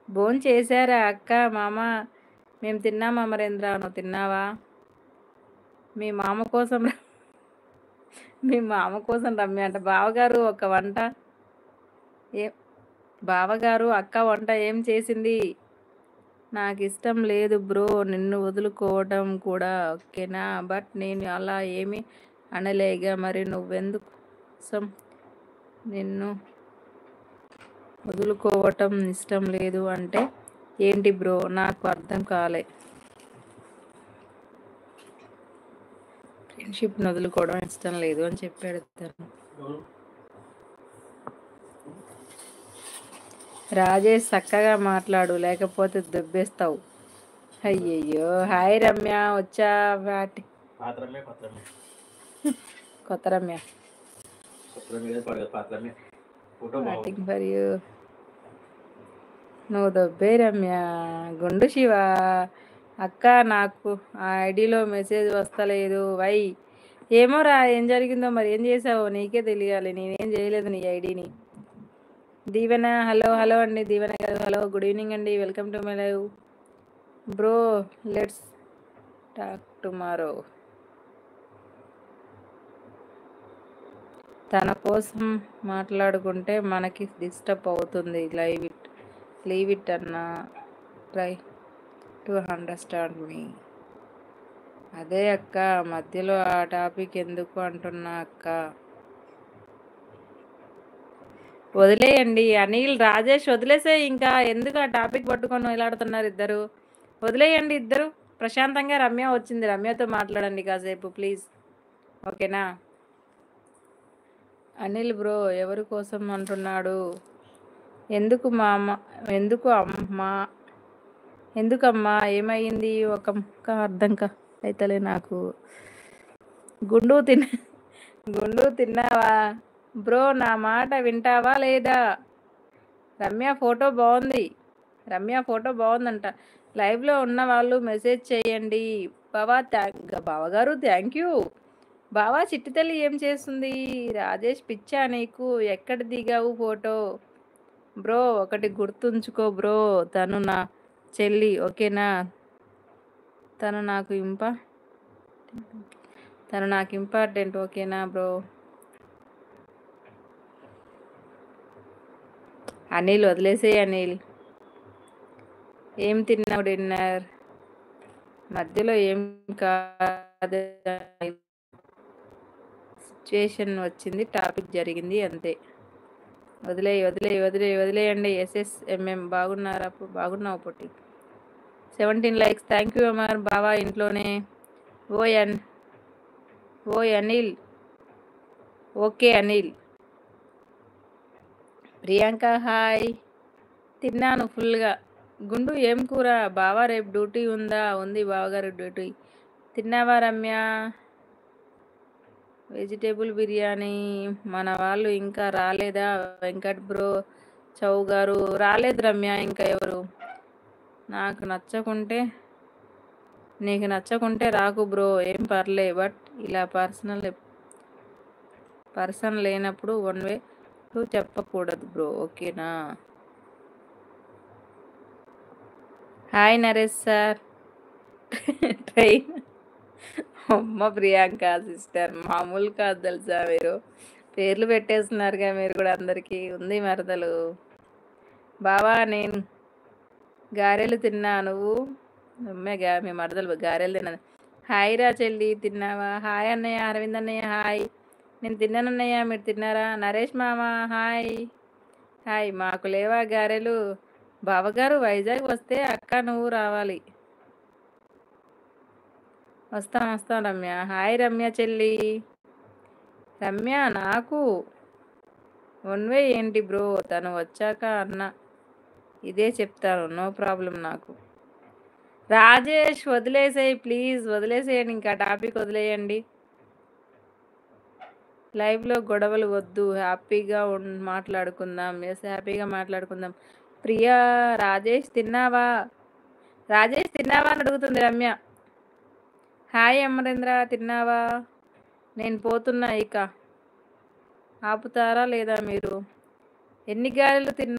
భోంచేశారా అక్క, మామ? మేము తిన్నాం అమరేంద్ర. నువ్వు తిన్నావా? మీ మామ కోసం మీ మామ కోసం రమ్య అంట. బావగారు ఒక వంట ఏ బావగారు అక్క వంట ఏం చేసింది? నాకు ఇష్టం లేదు బ్రో నిన్ను వదులుకోవటం కూడా, ఓకేనా? బట్ నేను అలా ఏమీ అనలేగా. మరి నువ్వెందుకోసం నిన్ను వదులుకోవటం ఇష్టం లేదు అంటే ఏంటి బ్రో? నాకు అర్థం కాలే. ఫ్రెండ్షిప్ని వదులుకోవడం ఇష్టం లేదు అని చెప్పాడు తను. రాజేష్ చక్కగా మాట్లాడు, లేకపోతే దెబ్బేస్తావు. అయ్యయ్యో. హాయ్ రమ్య, వచ్చా? వాటి కొత్త రమ్య వాటింగ్ ఫర్ యూ. నువ్వు దొబ్బే రమ్య. గుండు శివ అక్క, నాకు ఆ ఐడిలో మెసేజ్ వస్తలేదు. వై? ఏమోరా, ఏం జరిగిందో మరి. ఏం చేసావో నీకే తెలియాలి. నేనేం చేయలేదు నీ ఐడిని. దీవెన హలో. హలో అండి దీవెన గారు. హలో, గుడ్ ఈవినింగ్ అండి. Welcome to my live. Bro let's talk tomorrow. తన కోసం మాట్లాడుకుంటే మనకి డిస్టర్బ్ అవుతుంది. లీవ్ ఇట్ అన్నా. ట్రై టు అండర్స్టాండ్ మీ. అదే అక్క, మధ్యలో ఆ టాపిక్ ఎందుకు అంటున్నా అక్క. వదిలేయండి అనిల్, రాజేష్ వదిలేసే. ఇంకా ఎందుకు ఆ టాపిక్ పట్టుకొని వెళ్ళాడుతున్నారు ఇద్దరు? వదిలేయండి ఇద్దరు. ప్రశాంతంగా రమ్య వచ్చింది, రమ్యతో మాట్లాడండి కాసేపు ప్లీజ్, ఓకేనా? అనిల్ బ్రో ఎవరి కోసం అంటున్నాడు? ఎందుకు మామ? ఎందుకు అమ్మా? ఎందుకమ్మా? ఏమైంది? ఒక ముక్క అర్థం అయితలే నాకు. గుండు తిన్నావా? బ్రో నా మాట వింటావా లేదా? రమ్య ఫోటో బాగుందంట. లైవ్లో ఉన్న వాళ్ళు మెసేజ్ చేయండి. బావగారు థ్యాంక్ యూ. బావా చిట్టి తల్లి ఏం చేస్తుంది? రాజేష్ పిచ్చా నీకు? ఎక్కడ దిగావు ఫోటో? బ్రో ఒకటి గుర్తుంచుకో బ్రో, తను నా చెల్లి, ఓకేనా? తను నాకు ఇంపార్టెంట్, ఓకేనా బ్రో? అనిల్ వదిలేసే. అనిల్ ఏం తిన్నావు డిన్నర్? మధ్యలో ఏం కాదు, సిచ్యువేషన్ వచ్చింది, టాపిక్ జరిగింది, అంతే. వదిలేయండి. ఎస్ఎస్ఎంఎం బాగున్నావు పొట్టి. 17 లైక్స్, థ్యాంక్ యూ అమర్. బావా ఇంట్లోనే. ఓయ్ అనిల్. ఓకే అనిల్. ప్రియాంక హాయ్. తిన్నాను ఫుల్గా. గుండు ఏం కూర? బావా రేపు డ్యూటీ ఉందా? ఉంది బావగారు డ్యూటీ. తిన్నావా రమ్య? వెజిటేబుల్ బిర్యానీ. మన వాళ్ళు ఇంకా రాలేదా? వెంకట్ బ్రో చౌ గారు రాలేదు రమ్య. ఇంకా ఎవరు? నీకు నచ్చకుంటే రాకు బ్రో, ఏం పర్లే. బట్ ఇలా పర్సన్ లేనప్పుడు వన్ వే టు చెప్పకూడదు బ్రో, ఓకేనా? Hi Naresh sir. ట్రైన్. అమ్మ ప్రియాంక సిస్టర్ మామూలు కాదు తెలుసా మీరు. పేర్లు పెట్టేస్తున్నారుగా మీరు కూడా అందరికీ. ఉంది మరదలు. బావా నేను గారెలు తిన్నా. నువ్వు? మీ మరదలు గారెలు తిన్నాను. హాయ్ రా చెల్లి, తిన్నావా? హాయ్ అన్నయ్య, అరవింద్ అన్నయ్య హాయ్. నేను తిన్నానన్నయ్య, మీరు తిన్నారా? నరేష్ మామ హాయ్. మాకు లేవా గారెలు? బావగారు వైజాగ్ వస్తే అక్క నువ్వు రావాలి. వస్తాం రమ్య. హాయ్ రమ్య చెల్లి. రమ్య నాకు వన్ వే ఏంటి బ్రో? తను వచ్చాక అన్న ఇదే చెప్తాను, నో ప్రాబ్లం నాకు. రాజేష్ వదిలేసేయి ప్లీజ్, వదిలేసేయండి. ఇంకా టాపిక్ వదిలేయండి. లైవ్లో గొడవలు వద్దు, హ్యాపీగా మాట్లాడుకుందాం. ఎస్, హ్యాపీగా మాట్లాడుకుందాం. ప్రియా రాజేష్ తిన్నావా అని అడుగుతుంది రమ్య. హాయ్ అమరేంద్ర, తిన్నావా? నేను పోతున్నా, ఇక ఆపుతారా లేదా మీరు? ఎన్ని గారెలు తిన్నా?